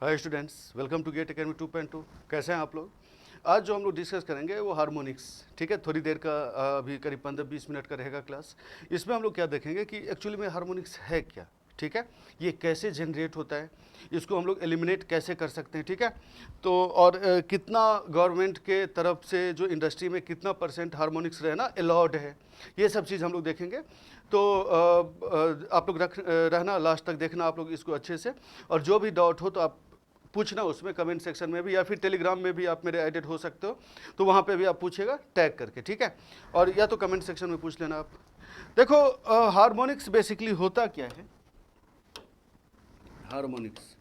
Hi students, welcome to GATE academy 2.2। कैसे हैं आप लोग? आज जो हम लोग डिस्कस करेंगे वो हार्मोनिक्स, ठीक है। थोड़ी देर का अभी करीब 15-20 मिनट का रहेगा क्लास। इसमें हम लोग क्या देखेंगे कि एक्चुअली में हार्मोनिक्स है क्या, ठीक है। ये कैसे जनरेट होता है, इसको हम लोग एलिमिनेट कैसे कर सकते हैं, ठीक है। तो और कितना गवर्नमेंट के तरफ से जो इंडस्ट्री में कितना % हार्मोनिक्स रहना अलाउड है, ये सब चीज़ हम लोग देखेंगे। तो आप लोग रहना लास्ट तक, देखना आप लोग इसको अच्छे से। और जो भी डाउट हो तो आप पूछना उसमें कमेंट सेक्शन में भी, या फिर टेलीग्राम में भी आप मेरे एडिट हो सकते हो, तो वहाँ पे भी आप पूछेगा टैग करके, ठीक है। और या तो कमेंट सेक्शन में पूछ लेना आप। देखो हार्मोनिक्स बेसिकली होता क्या है। हार्मोनिक्स,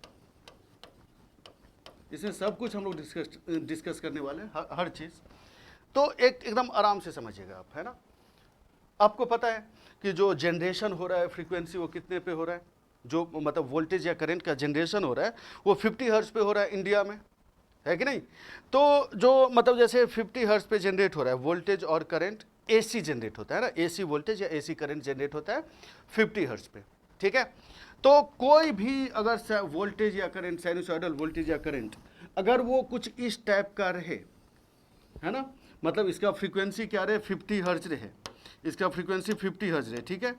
इसमें सब कुछ हम लोग डिस्कस करने वाले हैं, हर चीज़। तो एकदम आराम से समझिएगा आप, है ना। आपको पता है कि जो जनरेशन हो रहा है फ्रीक्वेंसी, वो कितने पे हो रहा है, जो मतलब वोल्टेज या करंट का जनरेशन हो रहा है वो 50 हर्ट्ज पे हो रहा है इंडिया में, है कि नहीं। तो जो मतलब जैसे 50 हर्ट्ज पे जनरेट हो रहा है वोल्टेज और करंट, एसी जनरेट होता है ना, एसी वोल्टेज या एसी करंट जनरेट होता है 50 हर्ट्ज पे, ठीक है। तो कोई भी अगर वोल्टेज या करंट, साइनसॉइडल वोल्टेज या करंट, अगर वो कुछ इस टाइप का रहे, है ना, मतलब इसका फ्रीक्वेंसी क्या रहे, 50 हर्ट्ज रहे, इसका फ्रीक्वेंसी 50 हर्ट्ज रहे, ठीक है।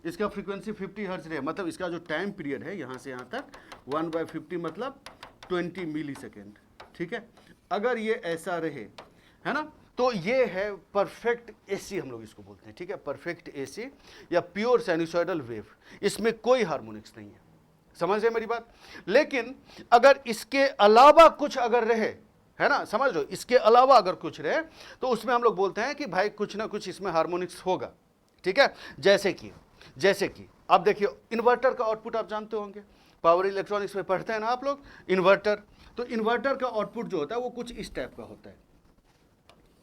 इसका फ्रीक्वेंसी 50 हर्ट्ज रहे, मतलब इसका जो टाइम पीरियड है यहाँ से यहाँ तक 1/50 मतलब 20 मिली सेकेंड, ठीक है। अगर ये ऐसा रहे, है ना, तो ये है परफेक्ट एसी, हम लोग इसको बोलते हैं, ठीक है। परफेक्ट एसी या प्योर साइनसॉइडल वेव, इसमें कोई हार्मोनिक्स नहीं है, समझ रहे मेरी बात। लेकिन अगर इसके अलावा कुछ अगर रहे, है ना, समझ लो, इसके अलावा अगर कुछ रहे तो उसमें हम लोग बोलते हैं कि भाई कुछ ना कुछ इसमें हार्मोनिक्स होगा, ठीक है। जैसे कि आप देखिए, इन्वर्टर का आउटपुट आप जानते होंगे, पावर इलेक्ट्रॉनिक्स में पढ़ते हैं ना आप लोग, इन्वर्टर। तो इन्वर्टर का आउटपुट जो होता है वो कुछ इस टाइप का होता है,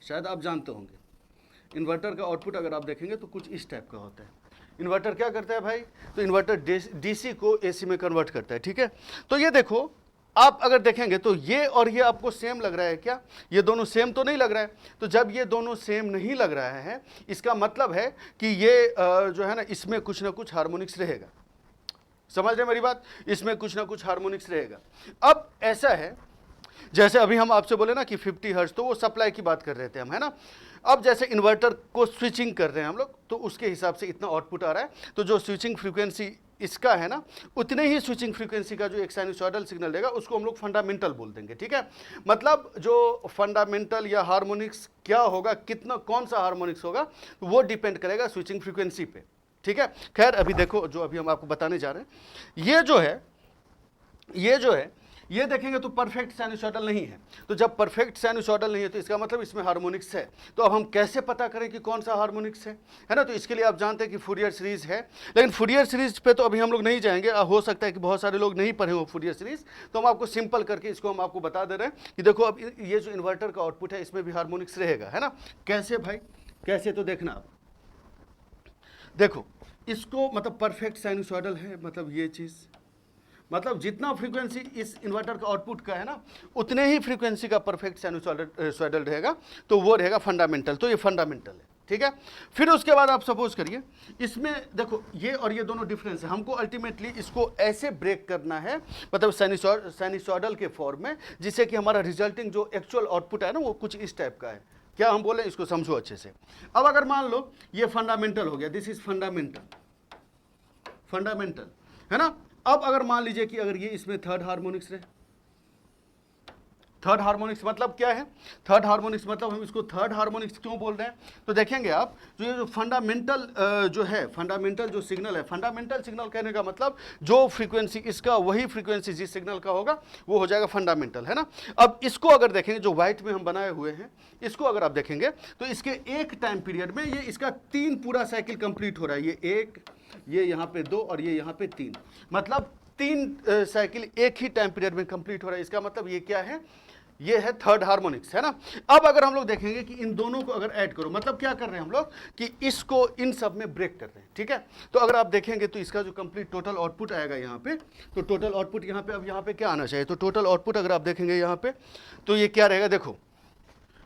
शायद आप जानते होंगे। इन्वर्टर का आउटपुट अगर आप देखेंगे तो कुछ इस टाइप का होता है। इन्वर्टर क्या करता है भाई, तो इन्वर्टर डीसी को एसी में कन्वर्ट करता है, ठीक है। तो ये देखो, आप अगर देखेंगे तो ये और ये आपको सेम लग रहा है क्या, ये दोनों सेम तो नहीं लग रहा है। तो जब ये दोनों सेम नहीं लग रहा है, इसका मतलब है कि ये जो है ना, इसमें कुछ ना कुछ हार्मोनिक्स रहेगा, समझ रहे मेरी बात, इसमें कुछ ना कुछ हार्मोनिक्स रहेगा। अब ऐसा है, जैसे अभी हम आपसे बोले ना कि 50 हर्ट्ज, तो वो सप्लाई की बात कर रहे थे हम, है ना। अब जैसे इन्वर्टर को स्विचिंग कर रहे हैं हम लोग, तो उसके हिसाब से इतना आउटपुट आ रहा है, तो जो स्विचिंग फ्रीक्वेंसी इसका है ना, उतने ही स्विचिंग फ्रीक्वेंसी का जो एक साइनसॉइडल सिग्नल देगा उसको हम लोग फंडामेंटल बोल देंगे, ठीक है। मतलब जो फंडामेंटल या हार्मोनिक्स क्या होगा, कितना कौन सा हार्मोनिक्स होगा, वो डिपेंड करेगा स्विचिंग फ्रीक्वेंसी पे, ठीक है। खैर अभी देखो, जो अभी हम आपको बताने जा रहे हैं, ये जो है ये देखेंगे तो परफेक्ट साइनसॉइडल नहीं है। तो जब परफेक्ट साइनसॉइडल नहीं है तो इसका मतलब इसमें हार्मोनिक्स है। तो अब हम कैसे पता करें कि कौन सा हार्मोनिक्स है ना। तो इसके लिए आप जानते हैं कि फूरियर सीरीज है, लेकिन फूरियर सीरीज पे तो अभी हम लोग नहीं जाएंगे। हो सकता है कि बहुत सारे लोग नहीं पढ़े हो फूरियर सीरीज, तो हम आपको सिंपल करके इसको हम आपको बता दे रहे हैं कि देखो, अब ये जो इन्वर्टर का आउटपुट है इसमें भी हार्मोनिक्स रहेगा, है ना। कैसे भाई, कैसे, तो देखना आप, देखो इसको, मतलब परफेक्ट साइनसॉइडल है, मतलब ये चीज़, मतलब जितना फ्रीक्वेंसी इस इन्वर्टर का आउटपुट का है ना, उतने ही फ्रीक्वेंसी का परफेक्ट साइनसॉइडल रहेगा, तो वो रहेगा फंडामेंटल। तो ये फंडामेंटल है, ठीक है। फिर उसके बाद आप सपोज करिए, इसमें देखो ये और ये दोनों डिफरेंस है। हमको अल्टीमेटली इसको ऐसे ब्रेक करना है, मतलब साइनसॉइडल के फॉर्म में, जिससे कि हमारा रिजल्टिंग जो एक्चुअल आउटपुट है ना, वो कुछ इस टाइप का है। क्या हम बोले, इसको समझो अच्छे से। अब अगर मान लो ये फंडामेंटल हो गया, दिस इज फंडामेंटल, है ना। अब अगर मान लीजिए कि अगर ये इसमें थर्ड हार्मोनिक्स रहे, थर्ड हार्मोनिक्स मतलब क्या है, थर्ड हार्मोनिक्स मतलब हम इसको थर्ड हार्मोनिक्स क्यों बोल रहे हैं, तो देखेंगे आप, जो ये जो फंडामेंटल जो है, फंडामेंटल जो सिग्नल है, फंडामेंटल सिग्नल कहने का मतलब जो फ्रीक्वेंसी इसका, वही फ्रीक्वेंसी जिस सिग्नल का होगा वो हो जाएगा फंडामेंटल, है ना। अब इसको अगर देखेंगे, जो व्हाइट में हम बनाए हुए हैं, इसको अगर आप देखेंगे तो इसके एक टाइम पीरियड में ये इसका 3 पूरा साइकिल कंप्लीट हो रहा है। ये 1, ये यहाँ पे 2 और ये यहाँ पे 3, मतलब 3 साइकिल एक ही टाइम पीरियड में कंप्लीट हो रहा है। इसका मतलब ये क्या है, ये है थर्ड हार्मोनिक्स, है ना। अब अगर हम लोग देखेंगे कि इन दोनों को अगर ऐड करो, मतलब क्या कर रहे हैं हम लोग कि इसको इन सब में ब्रेक कर रहे हैं, ठीक है। तो अगर आप देखेंगे तो इसका जो कंप्लीट टोटल आउटपुट आएगा यहाँ पे, तो टोटल आउटपुट यहाँ पे, अब यहाँ पे क्या आना चाहिए, तो टोटल आउटपुट अगर आप देखेंगे यहाँ पे, तो ये क्या रहेगा, देखो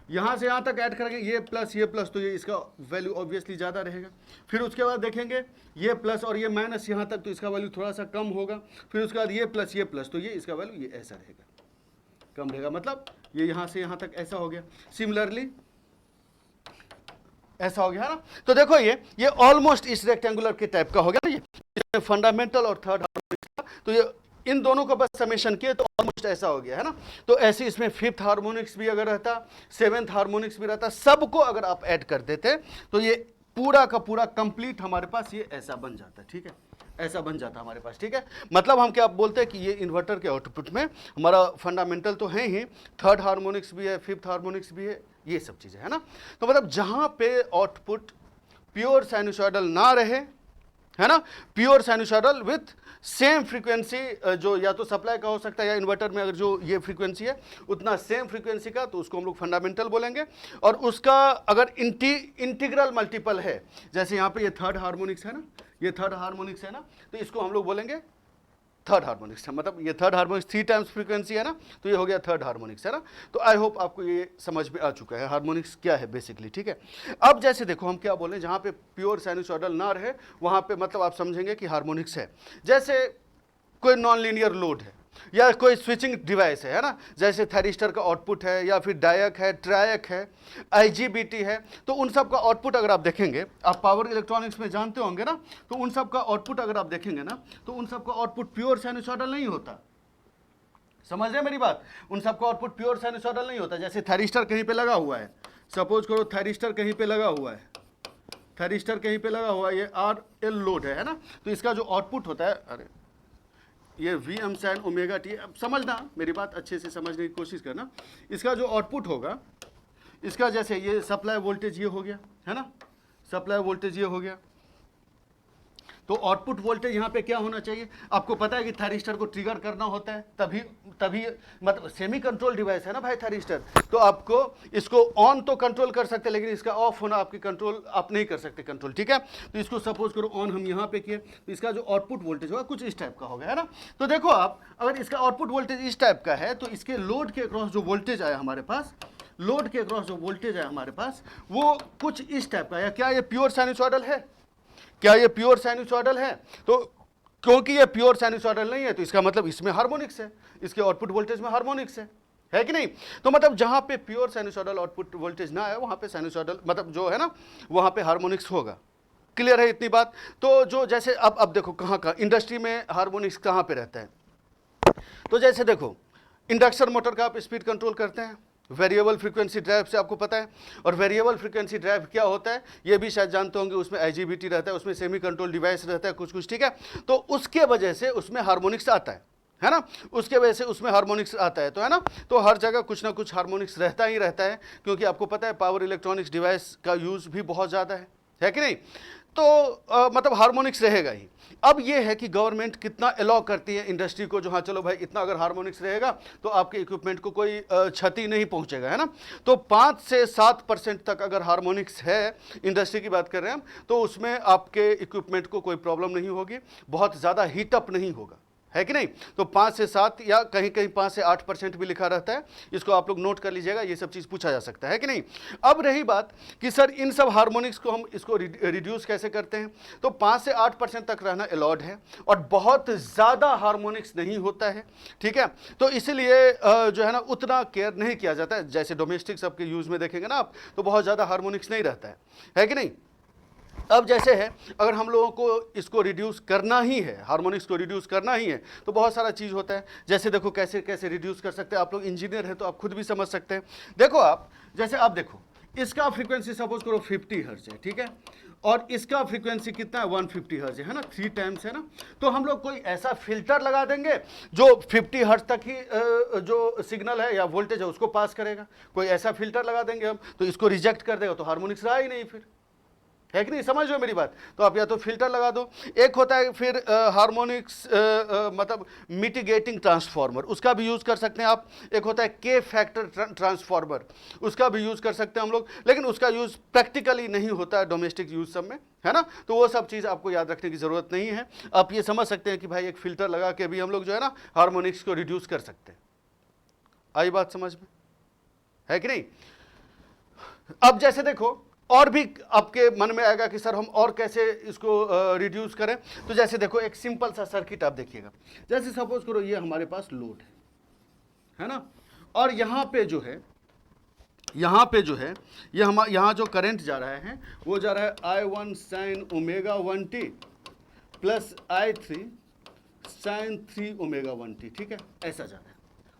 यहाँ से यहाँ तक ऐड करेंगे, ये प्लस, तो ये इसका वैल्यू ऑब्वियसली ज़्यादा रहेगा। फिर उसके बाद देखेंगे ये प्लस और ये माइनस यहाँ तक, तो इसका वैल्यू थोड़ा सा कम होगा। फिर उसके बाद ये प्लस, तो ये इसका वैल्यू ये ऐसा रहेगा, कम रहेगा, मतलब ये यहाँ से यहाँ तक ऐसा हो गया। सिमिलरली ऐसा हो गया है ना। तो देखो ये ऑलमोस्ट इस रेक्टेंगुलर के टाइप का हो गया ना, ये फंडामेंटल और थर्ड हार्मोनिक्स का। तो ये इन दोनों को बस समेशन किए तो ऑलमोस्ट ऐसा हो गया है ना। तो ऐसे इसमें फिफ्थ हार्मोनिक्स भी अगर रहता, सेवेंथ हार्मोनिक्स भी रहता, सबको अगर आप ऐड कर देते तो ये पूरा का पूरा कंप्लीट हमारे पास ये ऐसा बन जाता है। ठीक है, ऐसा बन जाता हमारे पास। ठीक है, मतलब हम क्या बोलते हैं कि ये इन्वर्टर के आउटपुट में हमारा फंडामेंटल तो है ही, थर्ड हार्मोनिक्स भी है, फिफ्थ हार्मोनिक्स भी है, ये सब चीज़ें है ना। तो मतलब जहाँ पे आउटपुट प्योर साइनसॉइडल ना रहे, है ना, pure sinusoidal with same frequency, जो या तो सप्लाई का हो सकता है या इन्वर्टर में अगर जो ये फ्रीक्वेंसी है उतना सेम फ्रीक्वेंसी का, तो उसको हम लोग फंडामेंटल बोलेंगे। और उसका अगर इंटीग्रल मल्टीपल है, जैसे यहाँ पे ये थर्ड हार्मोनिक्स है ना, ये थर्ड हार्मोनिक्स है ना, तो इसको हम लोग बोलेंगे थर्ड हार्मोनिक्स है, मतलब ये थर्ड हार्मोनिक्स 3 टाइम्स फ्रीक्वेंसी है ना, तो ये हो गया थर्ड हार्मोनिक्स है ना। तो आई होप आपको ये समझ में आ चुका है हार्मोनिक्स क्या है बेसिकली। ठीक है, अब जैसे देखो हम क्या बोले, जहाँ पे प्योर साइनसॉइडल ना रहे वहाँ पे मतलब आप समझेंगे कि हार्मोनिक्स है। जैसे कोई नॉन लीनियर लोड है या कोई स्विचिंग डिवाइस है ना, जैसे थैरिस्टर का आउटपुट है या फिर डायक है, ट्रायक है, आईजीबीटी है, तो उन सब का आउटपुट अगर आप देखेंगे, आप पावर इलेक्ट्रॉनिक्स में जानते होंगे ना, तो उन सब का आउटपुट अगर आप देखेंगे ना, तो उन सब का आउटपुट प्योर साइनसॉइडल नहीं होता। समझ रहे मेरी बात? उन सब का आउटपुट प्योर साइनसॉइडल नहीं होता। जैसे थैरिस्टर कहीं पे लगा हुआ है, सपोज करो थैरिस्टर कहीं पे लगा हुआ है, थैरिस्टर कहीं पे लगा हुआ है, ये आर एल लोड है ना, तो इसका जो आउटपुट होता है, अरे ये V M sine omega T, अब समझना मेरी बात, अच्छे से समझने की कोशिश करना। इसका जो आउटपुट होगा, इसका जैसे ये सप्लाई वोल्टेज ये हो गया है ना, सप्लाई वोल्टेज ये हो गया, तो आउटपुट वोल्टेज यहाँ पे क्या होना चाहिए? आपको पता है कि थैरिस्टर को ट्रिगर करना होता है, तभी मतलब सेमी कंट्रोल डिवाइस है ना भाई थैरिस्टर, तो आपको इसको ऑन तो कंट्रोल कर सकते हैं, लेकिन इसका ऑफ होना आपकी कंट्रोल आप नहीं कर सकते कंट्रोल। ठीक है, तो इसको सपोज करो ऑन हम यहाँ पे किए, तो इसका जो आउटपुट वोल्टेज होगा कुछ इस टाइप का होगा, है ना। तो देखो आप, अगर इसका आउटपुट वोल्टेज इस टाइप का है, तो इसके लोड के अक्रॉस जो वोल्टेज आया हमारे पास, लोड के अक्रॉस जो वोल्टेज है हमारे पास, वो कुछ इस टाइप का है। क्या ये प्योर साइनसॉइडल है? क्या ये प्योर साइनसॉइडल है? तो क्योंकि ये प्योर साइनसॉइडल नहीं है, तो इसका मतलब इसमें हार्मोनिक्स है, इसके आउटपुट वोल्टेज में हार्मोनिक्स है कि नहीं? तो मतलब जहां पे प्योर साइनसॉइडल आउटपुट वोल्टेज ना है, वहां पे साइनसॉइडल मतलब जो है ना, वहां पे हार्मोनिक्स होगा। क्लियर है इतनी बात? तो जो जैसे अब देखो कहाँ का इंडस्ट्री में हार्मोनिक्स कहाँ पे रहता है, तो जैसे देखो इंडक्शन मोटर का आप स्पीड कंट्रोल करते हैं वेरिएबल फ्रीक्वेंसी ड्राइव से, आपको पता है। और वेरिएबल फ्रीक्वेंसी ड्राइव क्या होता है ये भी शायद जानते होंगे, उसमें आईजीबीटी रहता है, उसमें सेमी कंट्रोल डिवाइस रहता है कुछ। ठीक है, तो उसके वजह से उसमें हार्मोनिक्स आता है ना, उसके वजह से उसमें हार्मोनिक्स आता है, तो है ना। तो हर जगह कुछ ना कुछ हार्मोनिक्स रहता ही रहता है, क्योंकि आपको पता है पावर इलेक्ट्रॉनिक्स डिवाइस का यूज़ भी बहुत ज़्यादा है कि नहीं। तो मतलब हार्मोनिक्स रहेगा ही। अब ये है कि गवर्नमेंट कितना अलाउ करती है इंडस्ट्री को, जो हाँ चलो भाई इतना अगर हार्मोनिक्स रहेगा तो आपके इक्विपमेंट को कोई क्षति नहीं पहुंचेगा, है ना। तो 5 से 7% तक अगर हार्मोनिक्स है, इंडस्ट्री की बात कर रहे हैं हम, तो उसमें आपके इक्विपमेंट को कोई प्रॉब्लम नहीं होगी, बहुत ज़्यादा हीटअप नहीं होगा, है कि नहीं। तो 5 से 7 या कहीं कहीं 5 से 8% भी लिखा रहता है, इसको आप लोग नोट कर लीजिएगा, ये सब चीज़ पूछा जा सकता है कि नहीं। अब रही बात कि सर इन सब हार्मोनिक्स को हम इसको रिड्यूस कैसे करते हैं, तो 5 से 8% तक रहना अलाउड है, और बहुत ज़्यादा हार्मोनिक्स नहीं होता है, ठीक है। तो इसलिए जो है ना उतना केयर नहीं किया जाता है, जैसे डोमेस्टिक सबके यूज़ में देखेंगे ना आप, तो बहुत ज़्यादा हार्मोनिक्स नहीं रहता है कि नहीं। अब जैसे है, अगर हम लोगों को इसको रिड्यूस करना ही है, हार्मोनिक्स को रिड्यूस करना ही है, तो बहुत सारा चीज़ होता है। जैसे देखो कैसे कैसे रिड्यूस कर सकते हैं, आप लोग इंजीनियर हैं तो आप खुद भी समझ सकते हैं। देखो आप, जैसे आप देखो इसका फ्रीक्वेंसी सपोज करो 50 हर्ट्ज है, ठीक है, और इसका फ्रीक्वेंसी कितना है 150 हर्ट्ज है ना, 3 टाइम्स है ना। तो हम लोग कोई ऐसा फिल्टर लगा देंगे जो 50 हर्ट्ज तक ही जो सिग्नल है या वोल्टेज है उसको पास करेगा, कोई ऐसा फिल्टर लगा देंगे हम, तो इसको रिजेक्ट कर देगा, तो हार्मोनिक्स रहा ही नहीं फिर, है कि नहीं। समझ लो मेरी बात। तो आप या तो फिल्टर लगा दो, एक होता है फिर हार्मोनिक्स मतलब मिटिगेटिंग ट्रांसफार्मर, उसका भी यूज़ कर सकते हैं आप। एक होता है के फैक्टर ट्रांसफार्मर, उसका भी यूज़ कर सकते हैं हम लोग, लेकिन उसका यूज़ प्रैक्टिकली नहीं होता है डोमेस्टिक यूज़ सब में, है ना। तो वो सब चीज़ आपको याद रखने की ज़रूरत नहीं है। आप ये समझ सकते हैं कि भाई एक फ़िल्टर लगा के भी हम लोग जो है ना हार्मोनिक्स को रिड्यूस कर सकते हैं। आई बात समझ में, है कि नहीं। अब जैसे देखो और भी आपके मन में आएगा कि सर हम और कैसे इसको रिड्यूस करें। तो जैसे देखो एक सिंपल सा सर्किट आप देखिएगा, जैसे सपोज करो ये हमारे पास लोड है ना, और यहाँ पे जो है ये हम यहाँ जो करंट जा रहा है वो जा रहा है I1 sin omega 1t plus I3 sin 3 omega 1t, ठीक है, ऐसा जा रहा है,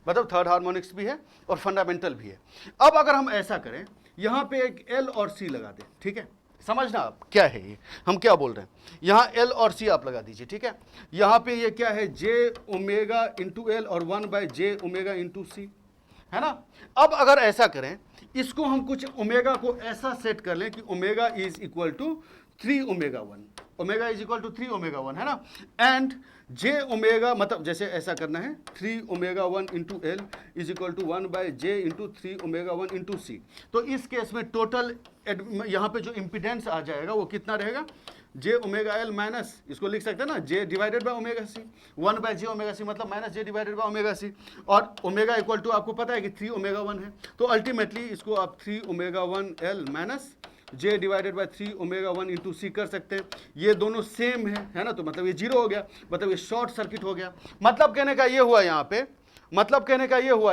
मतलब थर्ड हार्मोनिक्स भी है और फंडामेंटल भी है। अब अगर हम ऐसा करें, यहाँ पे एक L और C लगा दें, ठीक है, समझना आप क्या है ये, हम क्या बोल रहे हैं, यहाँ L और C आप लगा दीजिए, ठीक है, यहाँ पे ये क्या है J ओमेगा इंटू L और 1/J ओमेगा इंटू C, है ना। अब अगर ऐसा करें, इसको हम कुछ ओमेगा को ऐसा सेट कर लें कि omega is equal to 3 omega 1, omega is equal to 3 omega 1, है ना, एंड जे ओमेगा, मतलब जैसे ऐसा करना है 3 omega 1 into L is equal to 1/J into 3 omega 1 into C. तो इस केस में टोटल यहाँ पे जो इम्पिडेंस आ जाएगा वो कितना रहेगा, जे ओमेगा एल माइनस, इसको लिख सकते हैं ना J divided by omega C, 1/J omega C मतलब minus J divided by omega C, और ओमेगा इक्वल टू आपको पता है कि 3 ओमेगा 1 है, तो अल्टीमेटली इसको आप 3 omega 1 L minus J divided by 3 omega 1 into C कर सकते हैं। ये दोनों सेम है ना, तो मतलब ये जीरो हो गया, मतलब ये शॉर्ट सर्किट हो गया। मतलब कहने का ये हुआ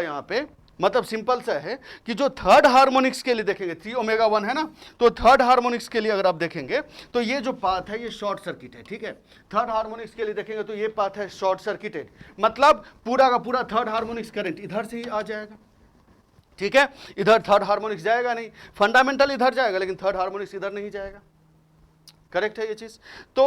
यहाँ पे, मतलब सिंपल सा है कि जो थर्ड हार्मोनिक्स के लिए देखेंगे 3 ओमेगा 1 है ना, तो थर्ड हार्मोनिक्स के लिए अगर आप देखेंगे तो ये जो पाथ है ये शॉर्ट सर्किट है, ठीक है, थर्ड हार्मोनिक्स के लिए देखेंगे तो ये पाथ है शॉर्ट सर्किटेड, मतलब पूरा का पूरा थर्ड हार्मोनिक्स करंट इधर से ही आ जाएगा, ठीक है, इधर थर्ड हार्मोनिक्स जाएगा नहीं, फंडामेंटल इधर जाएगा लेकिन थर्ड हार्मोनिक्स इधर नहीं जाएगा। करेक्ट है ये चीज़। तो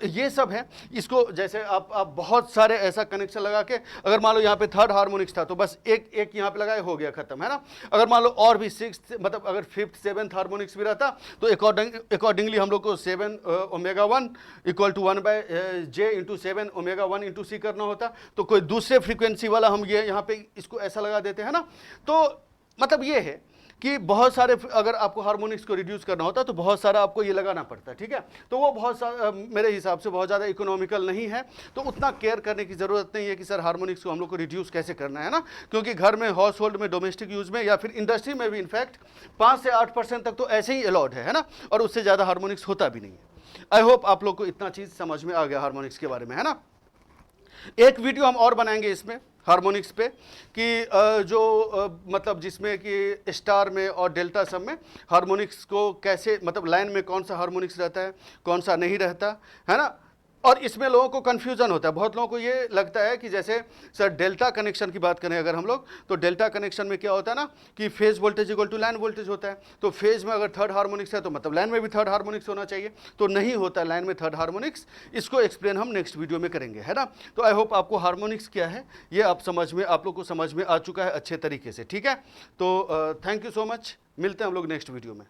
ये सब है, इसको जैसे आप बहुत सारे ऐसा कनेक्शन लगा के, अगर मान लो यहाँ पे थर्ड हार्मोनिक्स था तो बस एक यहाँ पे लगाए हो गया खत्म, है ना। अगर मान लो और भी सिक्स, मतलब अगर फिफ्थ सेवन्थ हार्मोनिक्स भी रहता तो अकॉर्डिंगली हम लोग को 7 omega 1 equal to 1/J into 7 omega 1 into C करना होता, तो कोई दूसरे फ्रीक्वेंसी वाला हम ये यहाँ पे इसको ऐसा लगा देते हैं ना। तो मतलब ये है कि बहुत सारे, अगर आपको हार्मोनिक्स को रिड्यूस करना होता तो बहुत सारा आपको ये लगाना पड़ता है, ठीक है, तो वो बहुत सारा मेरे हिसाब से बहुत ज़्यादा इकोनॉमिकल नहीं है, तो उतना केयर करने की ज़रूरत नहीं है कि सर हार्मोनिक्स को हम लोग को रिड्यूस कैसे करना है ना, क्योंकि घर में, हाउस होल्ड में, डोमेस्टिक यूज़ में या फिर इंडस्ट्री में भी इनफैक्ट 5 से 8% तक तो ऐसे ही अलाउड है ना, और उससे ज़्यादा हार्मोनिक्स होता भी नहीं है। आई होप आप लोग को इतना चीज़ समझ में आ गया हार्मोनिक्स के बारे में, है ना। एक वीडियो हम और बनाएंगे इसमें हार्मोनिक्स पे कि मतलब जिसमें कि स्टार में और डेल्टा सब में हार्मोनिक्स को कैसे, मतलब लाइन में कौन सा हार्मोनिक्स रहता है कौन सा नहीं रहता है ना। और इसमें लोगों को कन्फ्यूज़न होता है, बहुत लोगों को ये लगता है कि जैसे सर डेल्टा कनेक्शन की बात करें अगर हम लोग, तो डेल्टा कनेक्शन में क्या होता है ना कि phase voltage equal to line voltage होता है, तो फेज में अगर थर्ड हार्मोनिक्स है तो मतलब लाइन में भी थर्ड हार्मोनिक्स होना चाहिए, तो नहीं होता लाइन में थर्ड हार्मोनिक्स। इसको एक्सप्लेन हम नेक्स्ट वीडियो में करेंगे, है ना। तो आई होप आपको हार्मोनिक्स क्या है ये आप लोग को समझ में आ चुका है अच्छे तरीके से, ठीक है। तो थैंक यू सो मच, मिलते हैं हम लोग नेक्स्ट वीडियो में।